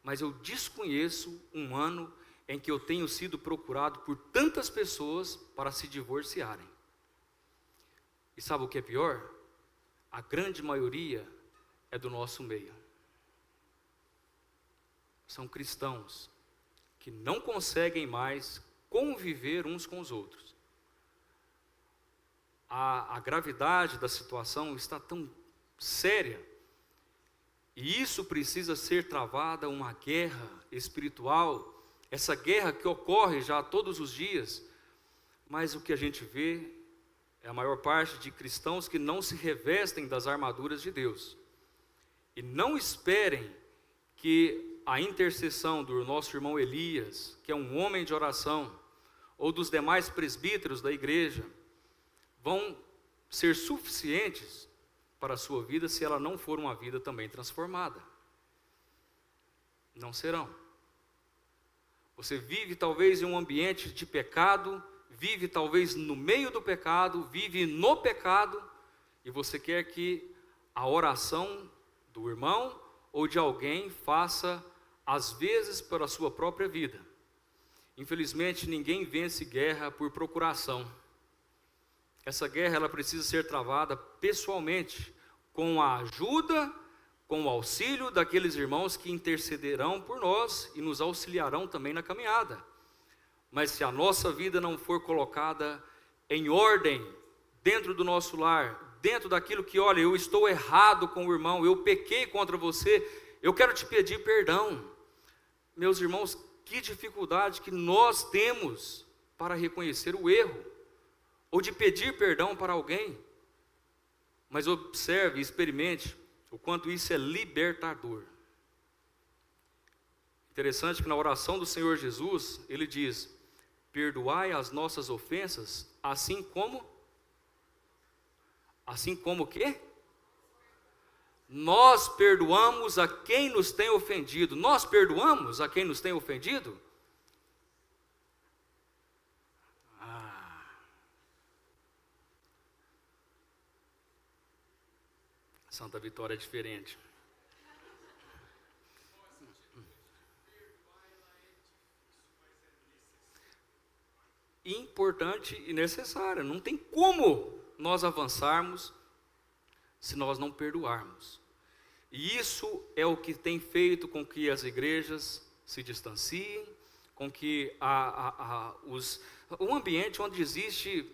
mas eu desconheço um ano em que eu tenho sido procurado por tantas pessoas para se divorciarem. E sabe o que é pior? A grande maioria é do nosso meio. São cristãos que não conseguem mais conviver uns com os outros. A gravidade da situação está tão séria, e isso precisa ser travada, uma guerra espiritual essa guerra que ocorre já todos os dias, mas o que a gente vê é a maior parte de cristãos que não se revestem das armaduras de Deus. E não esperem que a intercessão do nosso irmão Elias, que é um homem de oração, ou dos demais presbíteros da igreja, vão ser suficientes para a sua vida se ela não for uma vida também transformada. Não serão. Você vive talvez em um ambiente de pecado, vive talvez no meio do pecado, vive no pecado, e você quer que a oração do irmão ou de alguém faça às vezes pela sua própria vida. Infelizmente ninguém vence guerra por procuração. Essa guerra ela precisa ser travada pessoalmente, com a ajuda, com o auxílio daqueles irmãos que intercederão por nós e nos auxiliarão também na caminhada. Mas se a nossa vida não for colocada em ordem, dentro do nosso lar, dentro daquilo que, olha, eu estou errado com o irmão, eu pequei contra você, eu quero te pedir perdão. Meus irmãos, que dificuldade que nós temos para reconhecer o erro, ou de pedir perdão para alguém. Mas observe e experimente o quanto isso é libertador. Interessante que na oração do Senhor Jesus, ele diz: perdoai as nossas ofensas, assim como o quê? Nós perdoamos a quem nos tem ofendido. Nós perdoamos a quem nos tem ofendido? Santa Vitória é diferente. Importante e necessária. Não tem como nós avançarmos se nós não perdoarmos. E isso é o que tem feito com que as igrejas se distanciem, com que o ambiente onde existe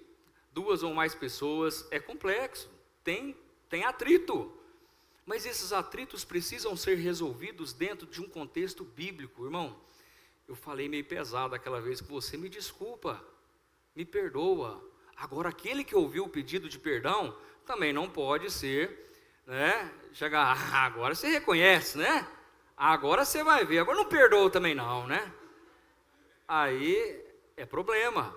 duas ou mais pessoas é complexo, tem atrito. Mas esses atritos precisam ser resolvidos dentro de um contexto bíblico. Irmão, eu falei meio pesado aquela vez com você, me desculpa, me perdoa. Agora, aquele que ouviu o pedido de perdão, também não pode ser, né, chegar, agora você reconhece, né? Agora você vai ver, agora não perdoa também não, né? Aí é problema.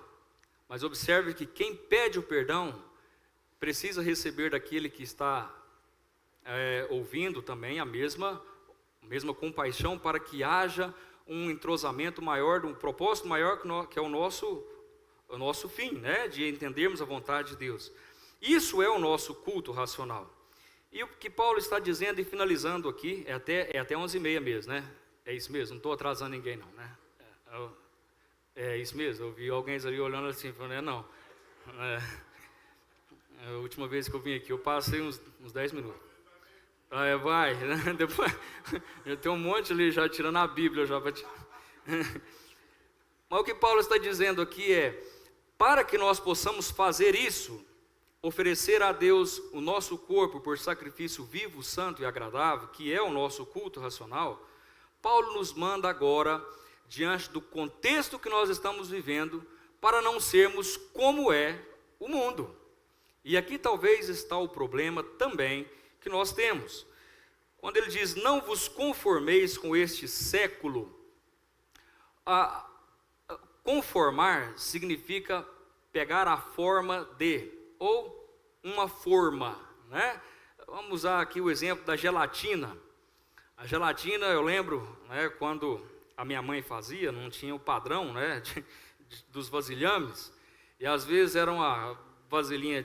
Mas observe que quem pede o perdão, precisa receber daquele que está ouvindo também a mesma compaixão, para que haja um entrosamento maior, um propósito maior que é o nosso fim, né, de entendermos a vontade de Deus. Isso é o nosso culto racional. E o que Paulo está dizendo e finalizando aqui, é até 11h30 mesmo, né? É isso mesmo, não estou atrasando ninguém não, né? É isso mesmo, eu vi alguém ali olhando assim, falando, não. A última vez que eu vim aqui, eu passei uns 10 minutos. Vai, né? Depois, já tem um monte ali já tirando a Bíblia. Mas o que Paulo está dizendo aqui é, para que nós possamos fazer isso, oferecer a Deus o nosso corpo por sacrifício vivo, santo e agradável, que é o nosso culto racional, Paulo nos manda agora, diante do contexto que nós estamos vivendo, para não sermos como é o mundo. E aqui talvez está o problema também que nós temos. Quando ele diz, não vos conformeis com este século, conformar significa pegar a forma de, ou uma forma, né? Vamos usar aqui o exemplo da gelatina. A gelatina, eu lembro, né, quando a minha mãe fazia, não tinha o padrão, né, dos vasilhames, e às vezes era uma vasilhinha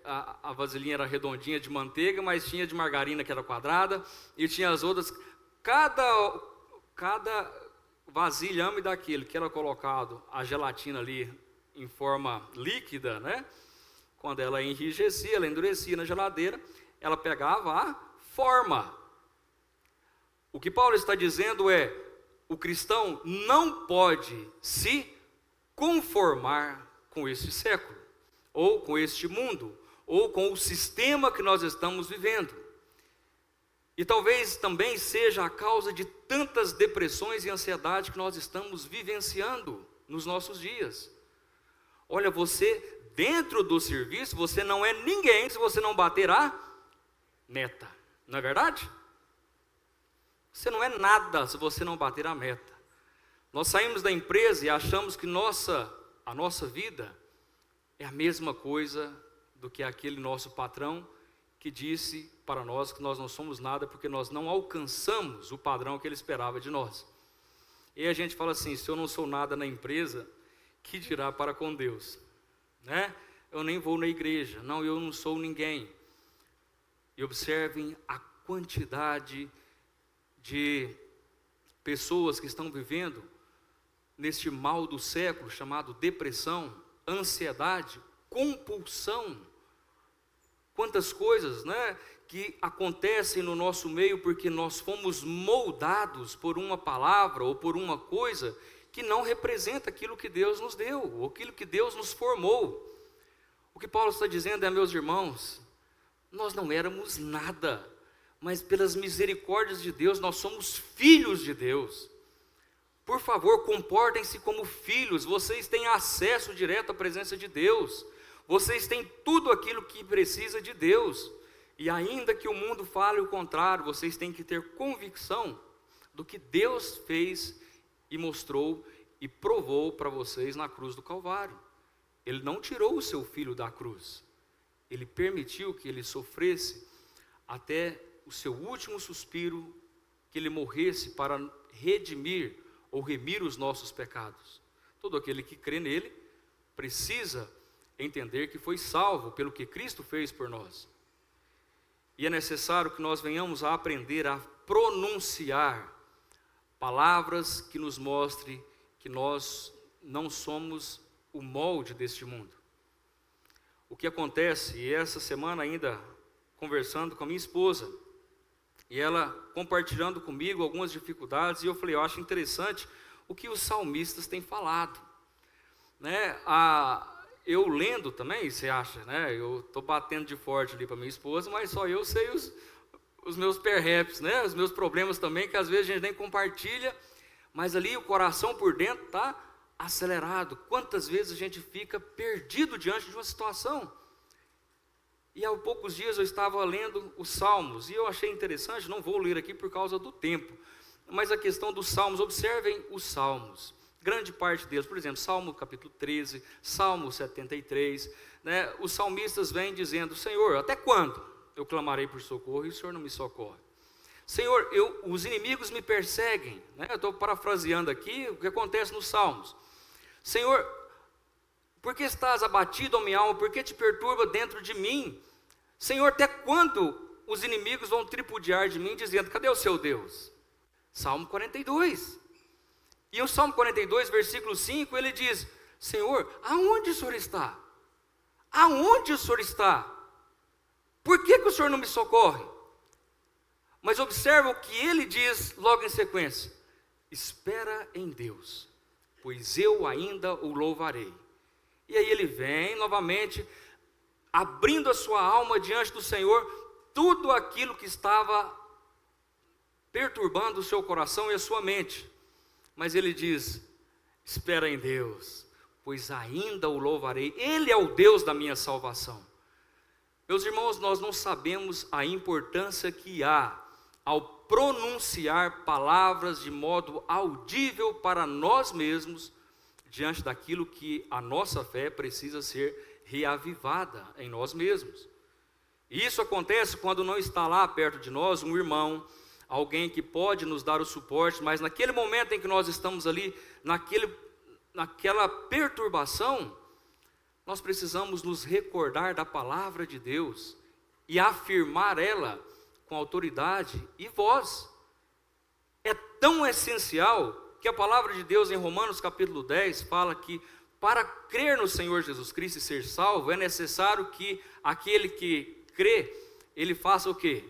a vasilhinha era redondinha de manteiga, mas tinha de margarina que era quadrada, e tinha as outras, cada vasilhame daquele que era colocado a gelatina ali em forma líquida, né? Quando ela enrijecia, ela endurecia na geladeira, ela pegava a forma. O que Paulo está dizendo é, o cristão não pode se conformar com este século, ou com este mundo, ou com o sistema que nós estamos vivendo. E talvez também seja a causa de tantas depressões e ansiedade que nós estamos vivenciando nos nossos dias. Olha, você, dentro do serviço, você não é ninguém se você não bater a meta. Não é verdade? Você não é nada se você não bater a meta. Nós saímos da empresa e achamos que a nossa vida é a mesma coisa do que aquele nosso patrão que disse para nós que nós não somos nada porque nós não alcançamos o padrão que ele esperava de nós. E a gente fala assim, se eu não sou nada na empresa, que dirá para com Deus? Né? Eu nem vou na igreja, não, eu não sou ninguém. E observem a quantidade de pessoas que estão vivendo neste mal do século chamado depressão, ansiedade, compulsão. Quantas coisas, né, que acontecem no nosso meio porque nós fomos moldados por uma palavra ou por uma coisa que não representa aquilo que Deus nos deu, ou aquilo que Deus nos formou. O que Paulo está dizendo é, meus irmãos, nós não éramos nada, mas pelas misericórdias de Deus, nós somos filhos de Deus. Por favor, comportem-se como filhos, vocês têm acesso direto à presença de Deus. Vocês têm tudo aquilo que precisa de Deus. E ainda que o mundo fale o contrário, vocês têm que ter convicção do que Deus fez e mostrou e provou para vocês na cruz do Calvário. Ele não tirou o seu filho da cruz. Ele permitiu que ele sofresse até o seu último suspiro, que ele morresse para redimir ou remir os nossos pecados. Todo aquele que crê nele precisa entender que foi salvo pelo que Cristo fez por nós. E é necessário que nós venhamos a aprender a pronunciar palavras que nos mostrem que nós não somos o molde deste mundo. O que acontece, e essa semana ainda conversando com a minha esposa, e ela compartilhando comigo algumas dificuldades, e eu falei, eu acho interessante o que os salmistas têm falado, né? Eu lendo também, você acha, né? Eu estou batendo de forte ali para minha esposa, mas só eu sei os meus perreps, né? Os meus problemas também, que às vezes a gente nem compartilha, mas ali o coração por dentro está acelerado. Quantas vezes a gente fica perdido diante de uma situação? E há poucos dias eu estava lendo os Salmos, e eu achei interessante, não vou ler aqui por causa do tempo, mas a questão dos Salmos, observem os Salmos. Grande parte deles, por exemplo, Salmo capítulo 13, Salmo 73, né, os salmistas vêm dizendo, Senhor, até quando eu clamarei por socorro e o Senhor não me socorre? Senhor, os inimigos me perseguem, né, eu estou parafraseando aqui o que acontece nos Salmos. Senhor, por que estás abatido, ó minha alma, por que te perturba dentro de mim? Senhor, até quando os inimigos vão tripudiar de mim, dizendo, cadê o seu Deus? Salmo 42. E o Salmo 42, versículo 5, ele diz, Senhor, aonde o Senhor está? Aonde o Senhor está? Por que o Senhor não me socorre? Mas observa o que ele diz logo em sequência. Espera em Deus, pois eu ainda o louvarei. E aí ele vem novamente, abrindo a sua alma diante do Senhor, tudo aquilo que estava perturbando o seu coração e a sua mente. Mas ele diz, espera em Deus, pois ainda o louvarei, Ele é o Deus da minha salvação. Meus irmãos, nós não sabemos a importância que há ao pronunciar palavras de modo audível para nós mesmos, diante daquilo que a nossa fé precisa ser reavivada em nós mesmos. E isso acontece quando não está lá perto de nós um irmão, alguém que pode nos dar o suporte, mas naquele momento em que nós estamos ali, naquela perturbação, nós precisamos nos recordar da palavra de Deus e afirmar ela com autoridade e voz. É tão essencial que a palavra de Deus em Romanos capítulo 10 fala que para crer no Senhor Jesus Cristo e ser salvo, é necessário que aquele que crê, ele faça o quê?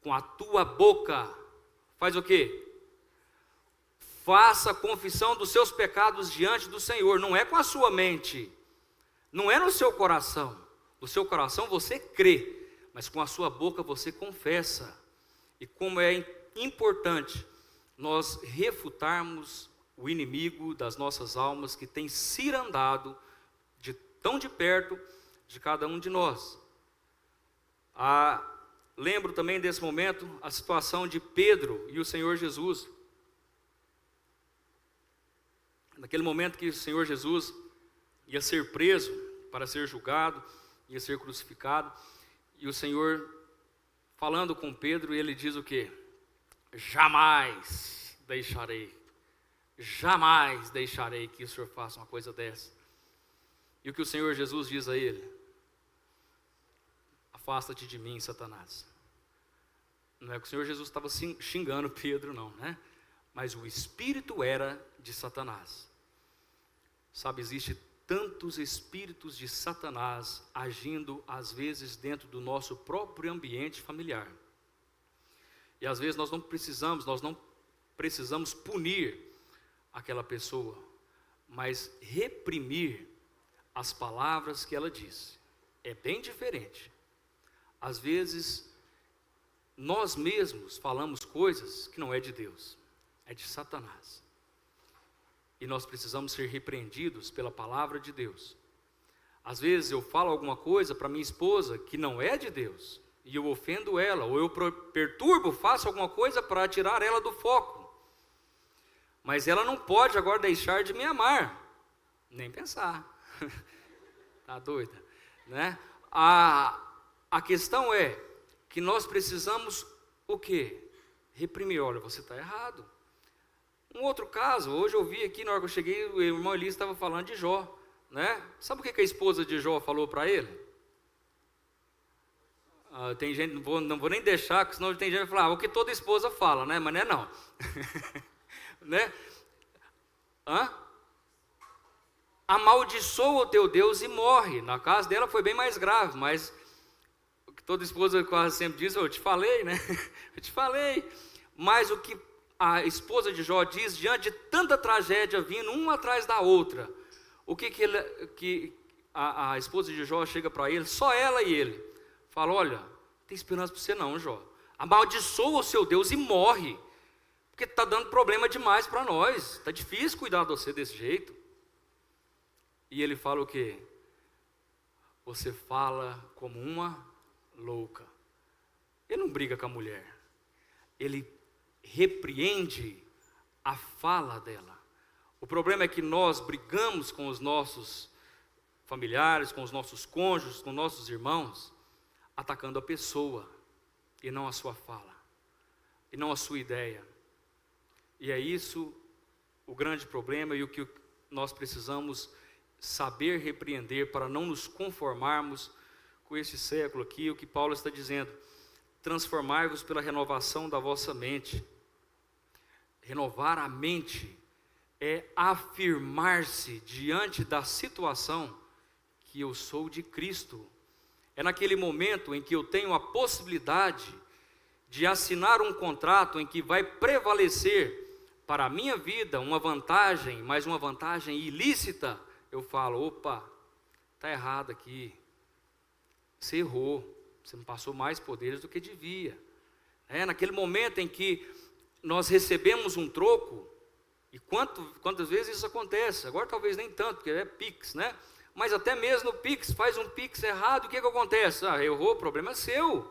Com a tua boca, faz o quê? Faça a confissão dos seus pecados diante do Senhor, não é com a sua mente, não é no seu coração. No seu coração você crê, mas com a sua boca você confessa. E como é importante nós refutarmos o inimigo das nossas almas que tem cirandado tão de perto de cada um de nós. Lembro também desse momento a situação de Pedro e o Senhor Jesus. Naquele momento que o Senhor Jesus ia ser preso para ser julgado, ia ser crucificado, e o Senhor falando com Pedro, ele diz o quê? Jamais deixarei que o Senhor faça uma coisa dessa. E o que o Senhor Jesus diz a ele? Afasta-te de mim, Satanás. Não é que o Senhor Jesus estava xingando Pedro, não, né? Mas o espírito era de Satanás. Sabe, existe tantos espíritos de Satanás agindo, às vezes, dentro do nosso próprio ambiente familiar. E às vezes nós não precisamos punir aquela pessoa, mas reprimir as palavras que ela disse. É bem diferente. Às vezes, nós mesmos falamos coisas que não é de Deus, é de Satanás. E nós precisamos ser repreendidos pela palavra de Deus. Às vezes eu falo alguma coisa para minha esposa que não é de Deus, e eu ofendo ela, ou eu perturbo, faço alguma coisa para tirar ela do foco. Mas ela não pode agora deixar de me amar, nem pensar. Tá doida, né? A questão é que nós precisamos o quê? Reprimir. Olha, você está errado. Um outro caso, hoje eu vi aqui, na hora que eu cheguei, o irmão Elias estava falando de Jó, né? Sabe o que a esposa de Jó falou para ele? Tem gente, não vou nem deixar, porque senão tem gente que vai falar, o que toda esposa fala, né? Mas não é não. Né? Amaldiçoa o teu Deus e morre. Na casa dela foi bem mais grave, mas o que toda esposa quase sempre diz, eu te falei, né? Eu te falei. Mas o que a esposa de Jó diz, diante de tanta tragédia vindo uma atrás da outra, o que a esposa de Jó chega para ele, só ela e ele, fala, olha, não tem esperança para você não, Jó. Amaldiçoa o seu Deus e morre, porque está dando problema demais para nós, está difícil cuidar de você desse jeito. E ele fala o quê? Você fala como uma louca. Ele não briga com a mulher, ele repreende a fala dela. O problema é que nós brigamos com os nossos familiares, com os nossos cônjuges, com nossos irmãos, atacando a pessoa, e não a sua fala, e não a sua ideia. E é isso o grande problema, e o que nós precisamos saber repreender, para não nos conformarmos com esse século aqui, o que Paulo está dizendo, transformai-vos pela renovação da vossa mente. Renovar a mente é afirmar-se diante da situação que eu sou de Cristo. É naquele momento em que eu tenho a possibilidade de assinar um contrato em que vai prevalecer para a minha vida uma vantagem, mas uma vantagem ilícita. Eu falo, opa, está errado aqui, você errou, você me passou mais poderes do que devia. Naquele momento em que nós recebemos um troco, e quantas vezes isso acontece, agora talvez nem tanto, porque é Pix, né? Mas até mesmo no Pix, faz um Pix errado, o que acontece? Errou, o problema é seu.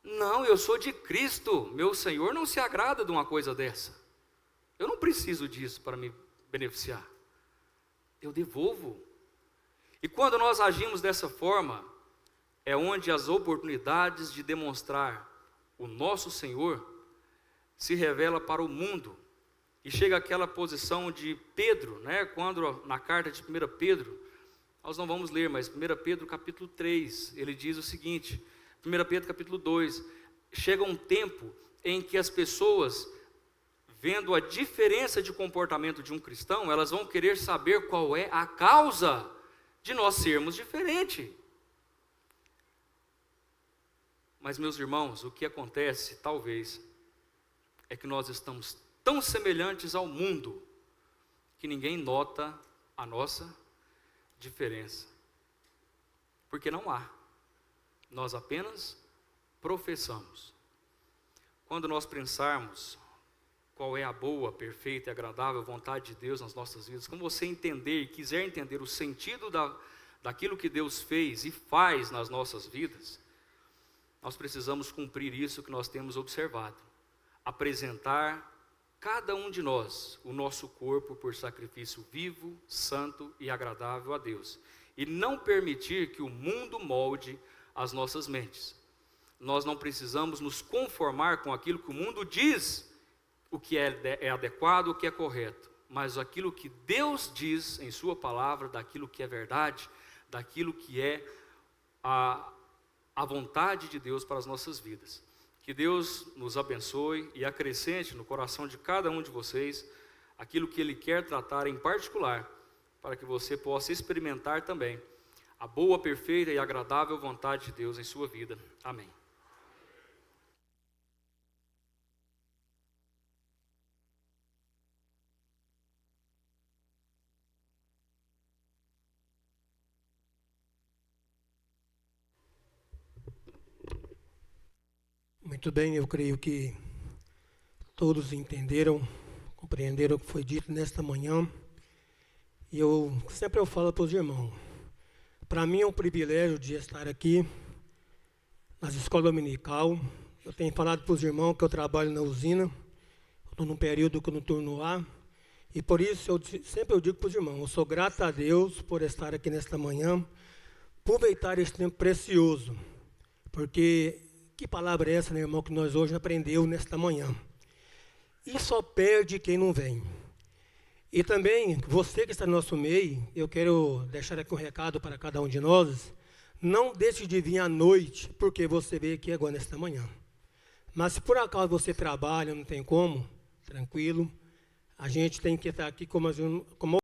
Não, eu sou de Cristo, meu Senhor não se agrada de uma coisa dessa. Eu não preciso disso para me beneficiar. Eu devolvo. E quando nós agimos dessa forma, é onde as oportunidades de demonstrar o nosso Senhor se revela para o mundo. E chega àquela posição de Pedro, né? Quando na carta de 1 Pedro, nós não vamos ler, mas 1 Pedro capítulo 3, ele diz o seguinte, 1 Pedro capítulo 2, chega um tempo em que as pessoas, vendo a diferença de comportamento de um cristão, elas vão querer saber qual é a causa de nós sermos diferentes. Mas, meus irmãos, o que acontece, talvez, é que nós estamos tão semelhantes ao mundo, que ninguém nota a nossa diferença. Porque não há nós apenas professamos. Quando nós pensarmos qual é a boa, perfeita e agradável vontade de Deus nas nossas vidas, quando você entender e quiser entender o sentido daquilo que Deus fez e faz nas nossas vidas, nós precisamos cumprir isso que nós temos observado. Apresentar cada um de nós, o nosso corpo por sacrifício vivo, santo e agradável a Deus. E não permitir que o mundo molde as nossas mentes. Nós não precisamos nos conformar com aquilo que o mundo diz, o que é adequado, o que é correto. Mas aquilo que Deus diz em sua palavra, daquilo que é verdade, daquilo que é a vontade de Deus para as nossas vidas. Que Deus nos abençoe e acrescente no coração de cada um de vocês aquilo que Ele quer tratar em particular, para que você possa experimentar também a boa, perfeita e agradável vontade de Deus em sua vida. Amém. Muito bem, eu creio que todos entenderam, compreenderam o que foi dito nesta manhã. E sempre eu falo para os irmãos, para mim é um privilégio de estar aqui nas escolas dominical. Eu tenho falado para os irmãos que eu trabalho na usina, estou num período no turno A, e por isso sempre eu digo para os irmãos, eu sou grato a Deus por estar aqui nesta manhã, aproveitar esse tempo precioso, porque que palavra é essa, meu irmão, que nós hoje aprendemos nesta manhã? E só perde quem não vem. E também, você que está no nosso meio, eu quero deixar aqui um recado para cada um de nós, não deixe de vir à noite, porque você veio aqui agora nesta manhã. Mas se por acaso você trabalha, não tem como, tranquilo, a gente tem que estar aqui como